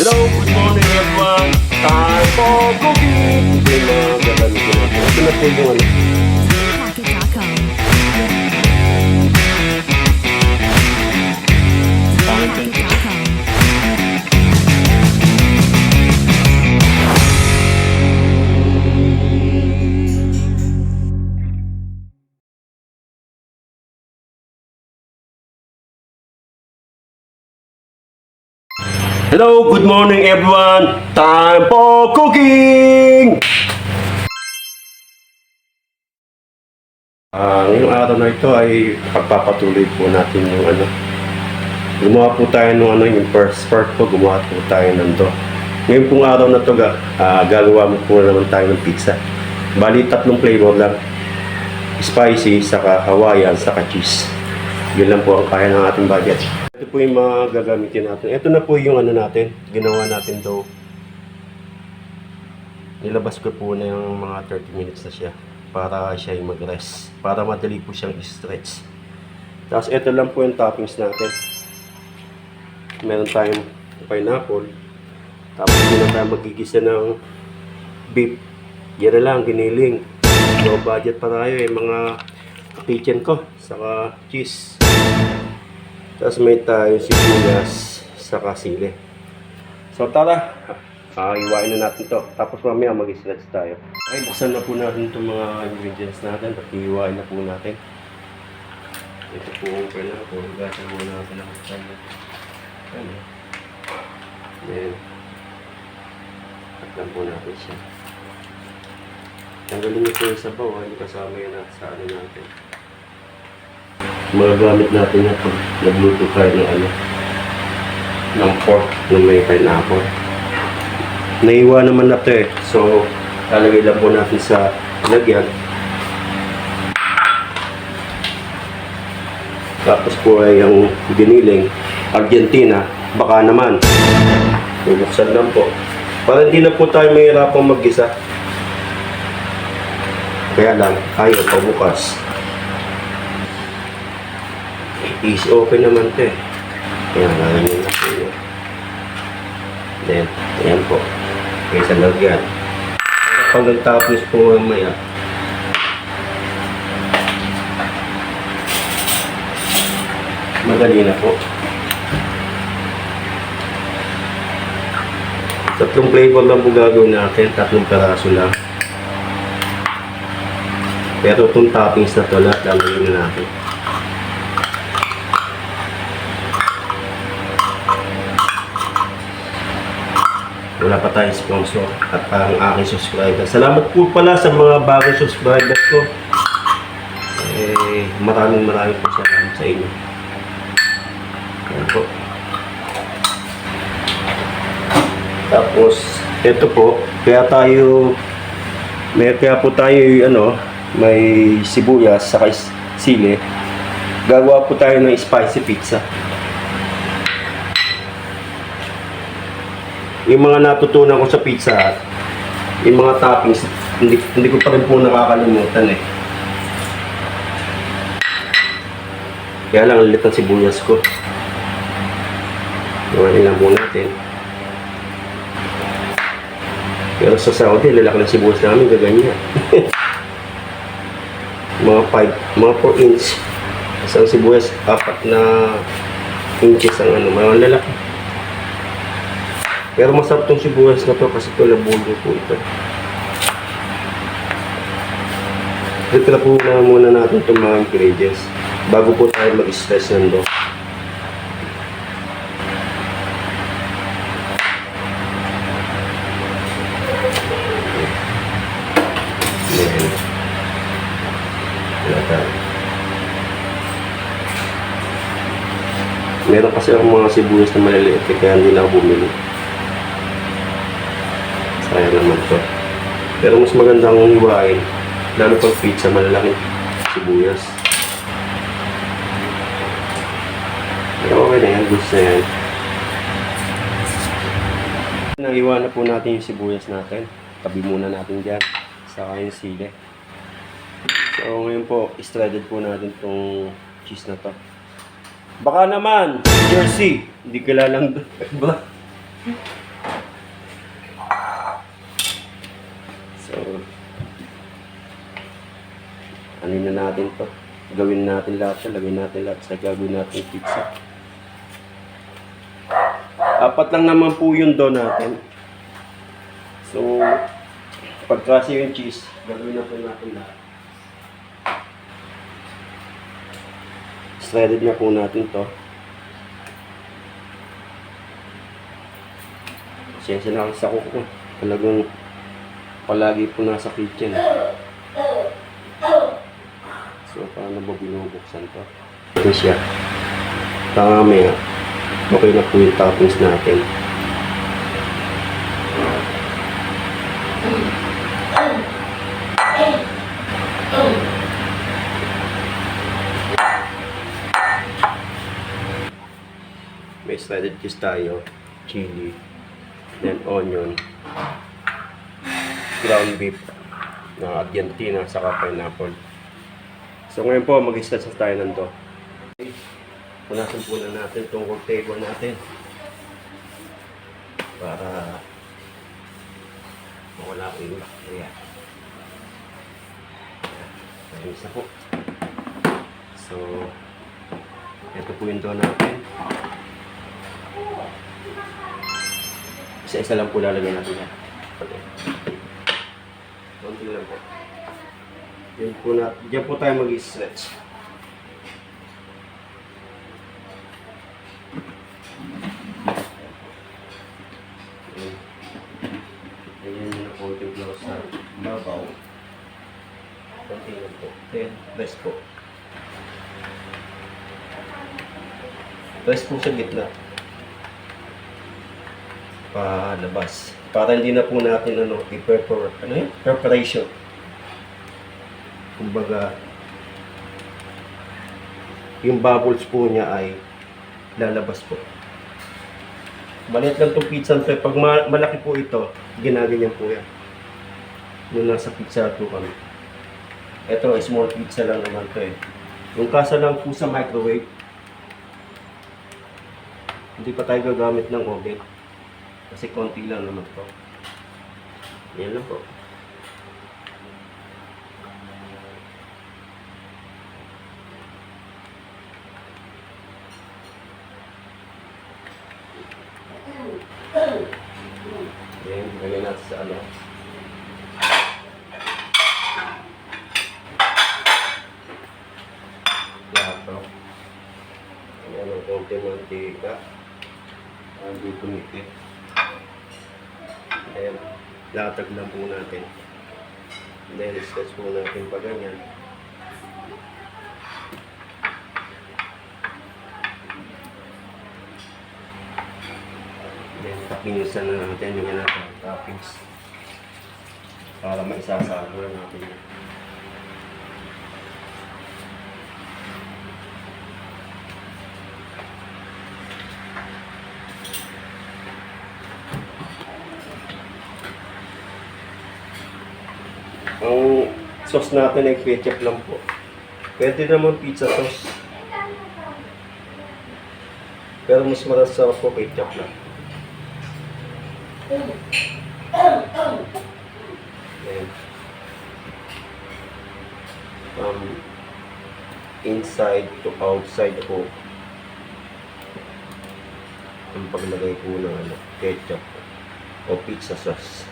Hello, good morning everyone. Time for cooking. Ito yung mga gagamitin natin. Ito na po yung ano. Hello, good morning everyone. Time for cooking. Ngayong araw na ito ay pagpapatuloy po natin yung ano. Gumawa po tayo ng ano, yung first part po, gumawa po tayo ng dough. Ngayon pong araw na ito, gagawa mo po naman tayo ng pizza. Bali, tatlong flavor lang. Spicy, saka Hawaiian, saka cheese. Yun lang po ang kaya ng ating budget. Ito po yung mga gagamitin natin. Ito na po yung ano natin, ginawa natin dough. Nilabas ko po na yung mga 30 minutes na siya para siya yung mag-rest. Para madali po siyang i-stretch. Tapos ito lang po yung toppings natin. Meron tayong pineapple. Tapos hindi na tayo magigisa ng beef. Yan na lang, giniling. Low budget pa tayo eh, mga kitchen ko. Saka cheese. Tapos may tayo sibuyas saka sili. So tara, iwain na natin to. Tapos mamaya mag-stretch tayo. Okay, buksan na po natin itong mga ingredients natin. At iwain na po natin. Ito po kailangan po. Hugasan muna natin ang kanya. Ano? Then, taklan po natin siya. Tanggalin niyo po yung sabaw. Hindi kasama yan sa ano natin. Magagamit natin yan pag nagluto tayo ng ano, ng pork na may pineapple. Naiwa naman na ito eh. So, lalagay lang po natin sa lagyan. Tapos po ay yung giniling Argentina. Baka naman. Bubuksan lang po. Para hindi na po tayo mahirapang mag-gisa. Kaya lang, ayaw pabukas. Easy open naman ito eh. Ayan, lalagyan na po yun. Then, ayan po. Okay, sa lagyan. Pag nagtapos po mamaya, madali na po. Tatlong flavor lang po gagawin natin. Tatlong peraso lang. Pero itong toppings na ito lahat lalagyan na natin. Wala pa tayong sponsor at ang aking subscriber. Salamat po pala sa mga bagong subscribers ko. Maraming po salamat sa inyo. Ayan po. Tapos, ito po, kaya po tayo ano, may sibuyas saka sili. Gagawa po tayo ng spicy pizza. Yung mga natutunan ko sa Pizza Hut, yung mga toppings, hindi ko pa rin po nakakalimutan eh. Kaya lang, lilit ang sibuyas ko. Iwanin lang po natin. Pero sa Saudi, lalaki ng sibuyas namin, gaganyan. mga 4 inch. Isang sibuyas, 4 na inches ang ano, mga lalaki. Pero masarap itong sibuyas na to kasi ito labulo po ito. Ito na po na muna natin itong mga ingredients bago po tayo mag-stress ng dough. Meron kasi ang mga sibuyas na maliliit kaya hindi na ako bumili. Sayang naman to. Pero mas maganda ang hiwain. Lalo pag pizza, malalaking sibuyas. Pero okay na yan. Goods na yan. Naiwa na po natin yung sibuyas natin. Tabi muna natin dyan. Saka yung sili. So ngayon po, shredded po natin itong cheese na to. Baka naman, Jersey. Hindi kilalang ba? Ano na natin to. Gawin natin lahat. Lagyan natin lahat sa gagawin natin pizza. 4 lang naman po yung dough natin. So, pagkasi yung cheese, gagawin natin lahat. Shredded na po natin to. Siyensya na sa kuko. Talagang palagi po nasa kitchen. So, paano ba binubuksan to? Ito siya. Mamaya, okay na po yung toppings natin. May shredded cheese tayo, chili, then onion, ground beef na Argentina, saka pineapple. So ngayon po, mag-start tayo nito. Punasan po na natin itong work table natin para mawala po yung bacteria. Ayun isa po. So, ito po yung dough natin. Isa-isa lang po lalagyan natin yan. Konti lang po. Diyan po tayo mag-stretch. Ayan yung konting blouse sa babaw. Konti lang po. Then, press po. Press po sa gitna. Palabas. Para hindi na po natin preparation. Kumbaga, yung bubbles po niya ay lalabas po. Maliit lang itong pizza to. Pag malaki po ito, ginaganyan po yan. Yung nasa pizza to kami. Ito, small pizza lang naman to eh. Yung kasa lang po sa microwave, hindi pa tayo gagamit ng oven. Kasi konti lang naman to. Yan lang po. Yan, lagyan natin sa ano. Lahat to. Ayan ang konting mantika. Hindi tumikit. Ayan, latag lang po natin. Then, stretch po natin pa ganyan. Then, tapinisan na natin yung natin toppings. Para maisasalo na natin yan. Ang sauce natin ay ketchup lang po. Pwede naman pizza sauce. Pero mas masarap po ketchup lang. Ayan. Inside to outside po ang paglagay po ng ketchup o pizza sauce.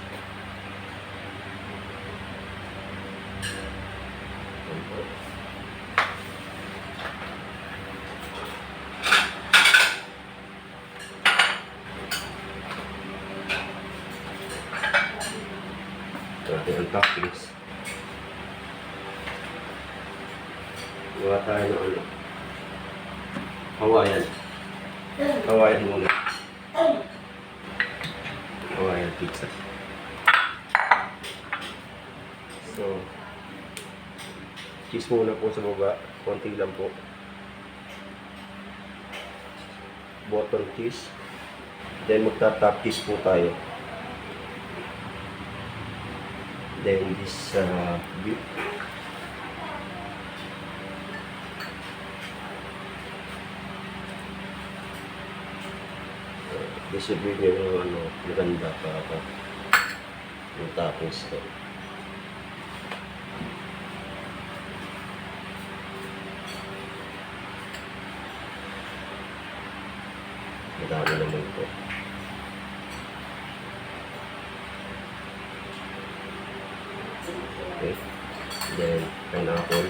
Natin ang toppings. Gawa tayo ng ano. Hawaiian. Hawaiian muna. Hawaiian pizza. So, cheese muna po sa baba. Konti lang po. Button cheese. Then magta-top cheese po tayo. Then this beef. Distribute nyo yung ano, maganda para yung toppings to. pineapple.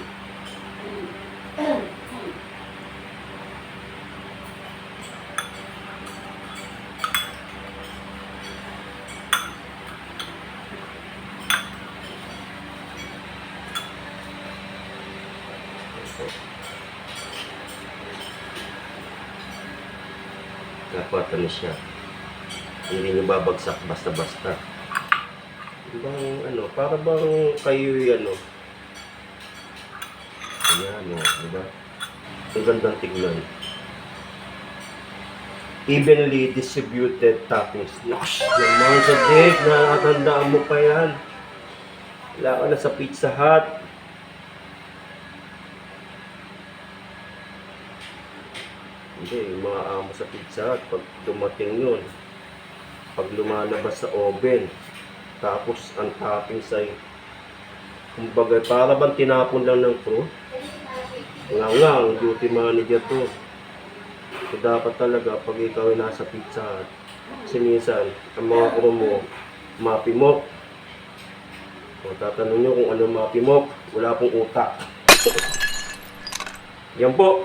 Dapat ano siya, hindi nyo babagsak basta-basta. Ibang ano, para bang kayo ano, ayan o, diba? Ang gandang tignan. Evenly distributed toppings. Gosh, naman sa dik, nakatandaan mo pa yan. Wala ka na sa Pizza Hut. Hindi, yung mga amo sa Pizza Hut, pag dumating yun, pag lumalabas sa oven, tapos ang toppings ay, kumbaga, para bang tinapon lang ng fruit. Nga, ang duty manager to. So, dapat talaga, pag ikaw ay nasa Pizza Hut, kasi minsan, ang mga crew mo, mapimok. O, tatanong nyo kung ano mapimok, wala pong utak. Yan po.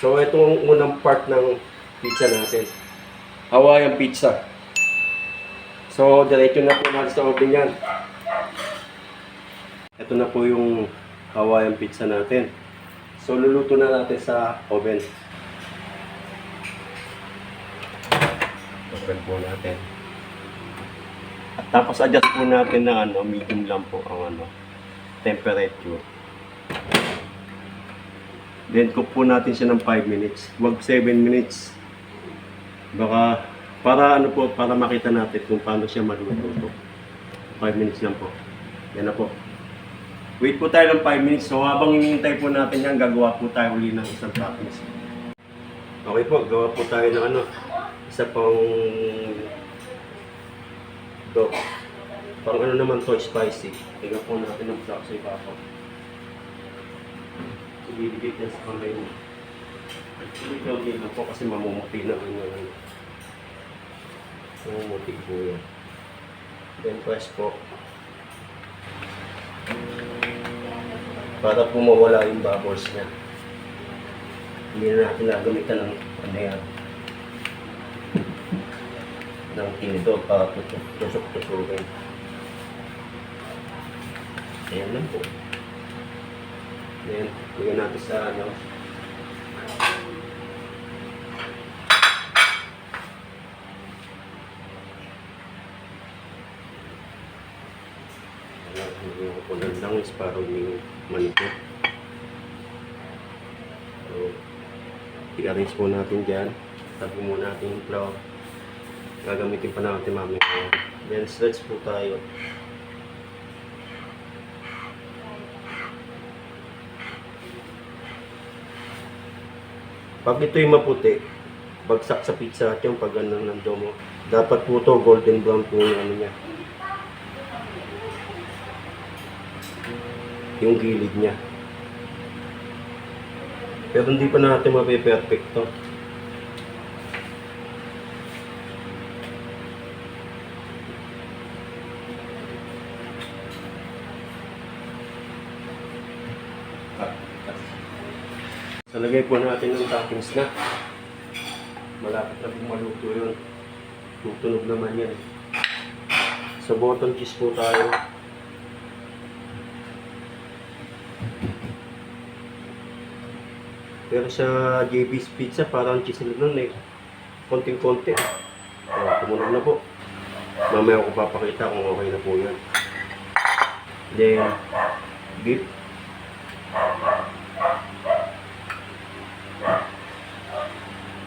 So, ito ang unang part ng pizza natin. Hawaiian pizza. So, diretso na po natin sa oven yan. Ito na po yung Hawaiian pizza natin. So, luluto na natin sa oven. Open po natin. At tapos adjust po natin na medium lang po ang temperature. Then cook po natin siya ng 5 minutes. Huwag 7 minutes. Baka para para makita natin kung paano siya maluluto. 5 minutes lang po. Yan na po. Wait po tayo ng 5 minutes. So habang hinihintay po natin yan, gagawa po tayo uli ng isang toppings. Okay po, gawa po tayo ng isa pang pang naman to, spicy. Tingnan po natin ang black sa ibabaw. Ibibigay yan sa kamay mo. Ibigay lang po kasi mamumuti na rin yun. Mamumuti po yan. Then press po. Para po mawala yung bubbles niya. Hindi na natin nagamitan ng ng tinidor para tusok-tusukin. Ayan lang po. Then, bigyan natin sa Ayan, bigyan ko po ng langis para may manito. So, i-arrange po natin dyan. Tabi mo natin yung flour. Gagamitin pa natin mamaya. Then, stretch po tayo. Pag ito'y maputi, bagsak sa pizza at yung pag ganun nando mo. Dapat po ito golden brown po yung niya. Yung gilid niya. Pero hindi pa natin mape-perfect to. So, lagay po natin yung toppings na. Malapit na pong maluto yun. Tutunog naman yan. So, button cheese po tayo. Pero sa JB's Pizza, parang cheese lang eh. Konting-konti. Tumunog na po. Mamaya ko papakita kung okay na po yan. Then, beef.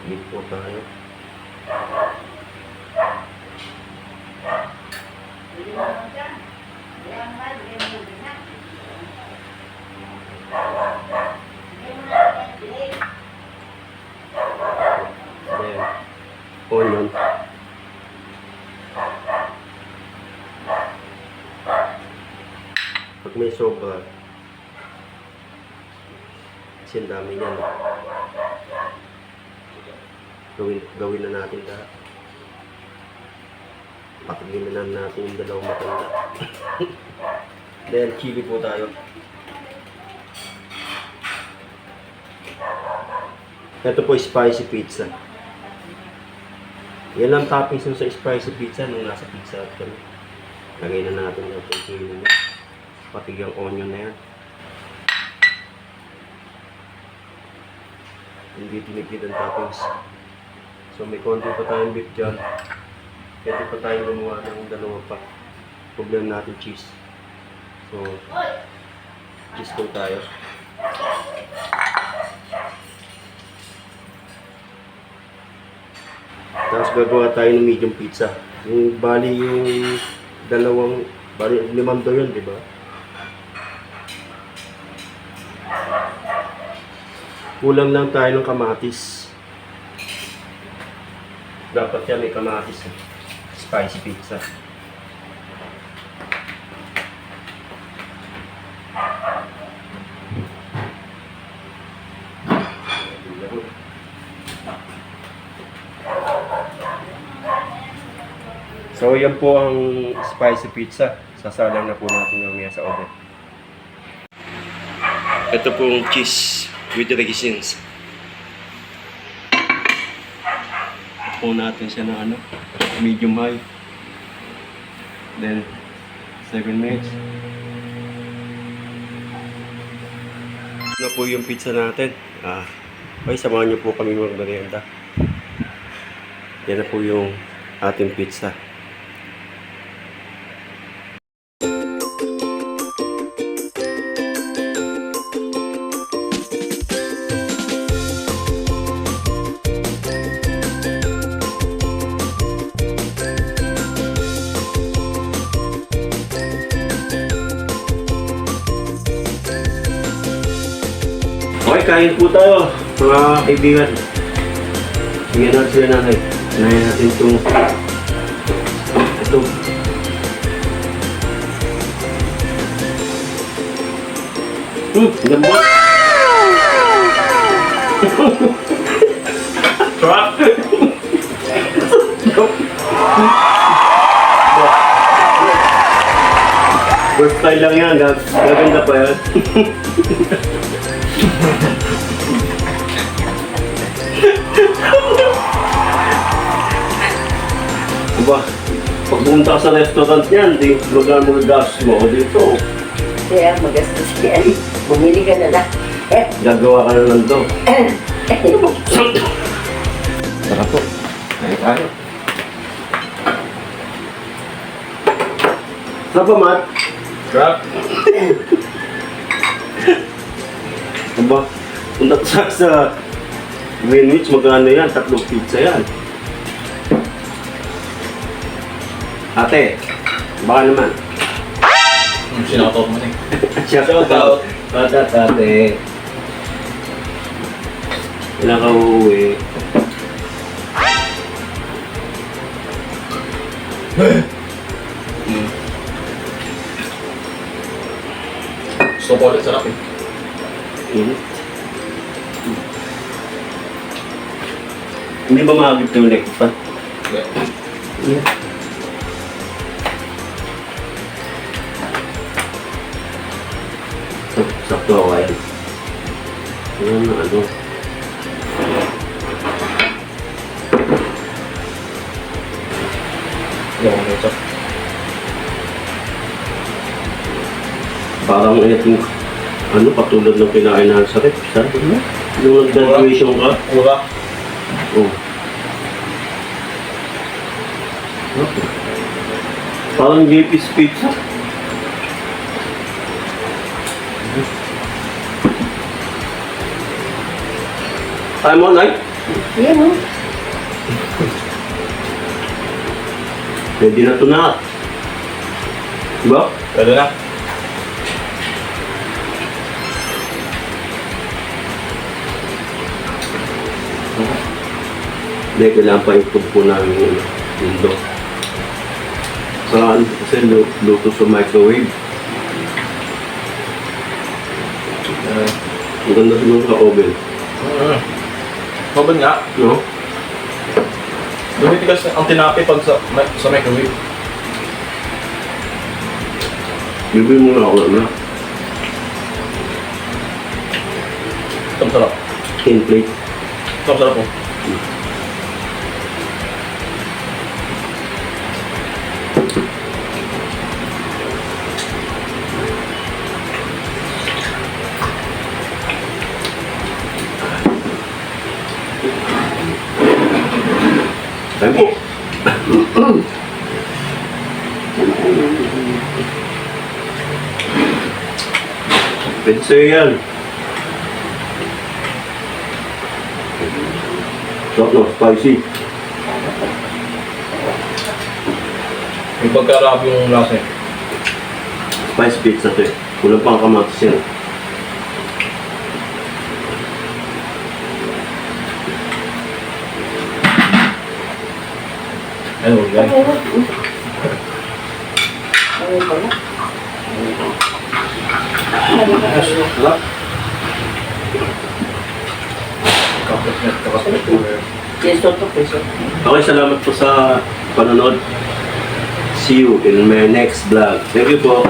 Beef po tayo. Then, onion. Pag may sobra, kasi ang dami niyan. Gawin na natin lahat. Patigilin na natin yung dalawang matanda. Then, chili po tayo. Ito po spicy pizza. Yan ang toppings sa spicy pizza nung nasa pizza hut kami. Lagay na natin yung tortilla niya. Pati yung onion na yan. Hindi tinipid ang toppings. So may konti pa tayong beef dyan. Pwede pa tayong gumawa ng dalawa pa. Problem natin cheese. So, cheese po tayo. Tapos gagawa tayo ng medium pizza. Yung bali yung dalawang, bali 5 daw yun, di ba? Kulang lang tayo ng kamatis. Dapat yan may kamatis. Spicy pizza. So, yan po ang spicy pizza. Sasalang na po natin yung sa oven. Ito pong cheese with raisins. Po natin siya ng medium high. Then, 7 minutes. Ito po yung pizza natin. Okay, samahan niyo po kami mag-merienda. Yan na po yung ating pizza. Okay, kain po tayo, mga kaibigan. Tingnan natin sila nanay. Unahin natin itong ito. Ganda. Truck. First time lang yan, gaganda pa yan. Diba, pag pumunta ka sa restaurant niyan, di magagastos mo ako dito. Kaya magastos yan. Bumili ka na lang. Gagawa ka na lang to. Tara po, kaya tayo. Saan ba, Matt? Crap. Diba, punta sa Greenwich, magkano yan? 3 pizza yan. Ate, baka naman. Sinautot mo na eh. Shout out. Ate. Ilang ka uuwi? Gusto ko ulit sarap eh. Hindi ba maagip yung leg pa? Yeah. Sakto ako yan. Ayan na ano. Hindi ako nito. Parang itong patulad ng kinain na sa rep. Sabi mo? Yung nag-graduation ka? Ura. Oo. Okay. Parang JP's Pizza. Tayo mo, Nay? Yan o. Pwede na ito na. Diba? Pwede na. Hindi, kailangan pa i-cook po namin yung mundo. Kasi luto sa microwave. Ang ganda siguro sa oven. Oven nga. No? Dumitigas ang tinapi pag sa microwave. Bibili mo na ako na. Itong sarap. Tin plate. Ito, sarap po. Tayo po. Pwede sa'yo yan. Sarap no, spicy. Yung pagkarap yung lasa. Spice pizza to eh. Kulang pang kamatis yan. Ano, yan. Ano pala? Sarap. Kapit na, kapit na. Peso to, peso. Okay, salamat po sa panonood. See you in my next vlog. Thank you po.